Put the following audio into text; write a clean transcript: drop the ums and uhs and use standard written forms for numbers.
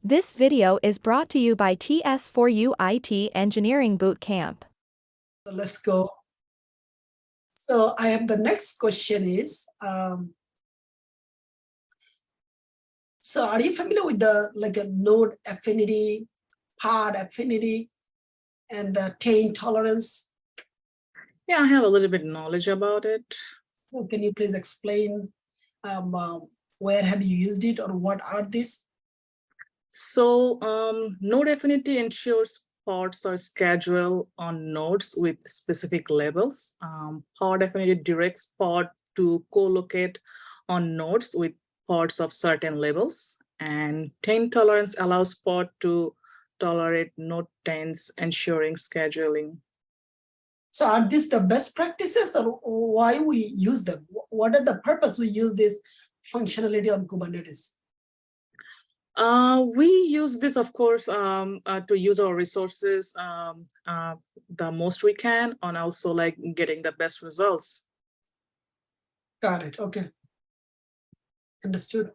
This video is brought to you by TS4U IT Engineering Bootcamp. So let's go. So I have the next question is, so are you familiar with the a node affinity, pod affinity, and the taint tolerance? Yeah, I have a little bit knowledge about it. So can you please explain where have you used it or what are these? So node affinity ensures pods are scheduled on nodes with specific labels. Pod affinity directs pod to co-locate on nodes with pods of certain labels. And taint tolerance allows pod to tolerate node taints, ensuring scheduling. So are these the best practices or why we use them? What are the purpose we use this functionality on Kubernetes? We use this, of course, to use our resources the most we can, and also like getting the best results. Got it. Okay. Understood.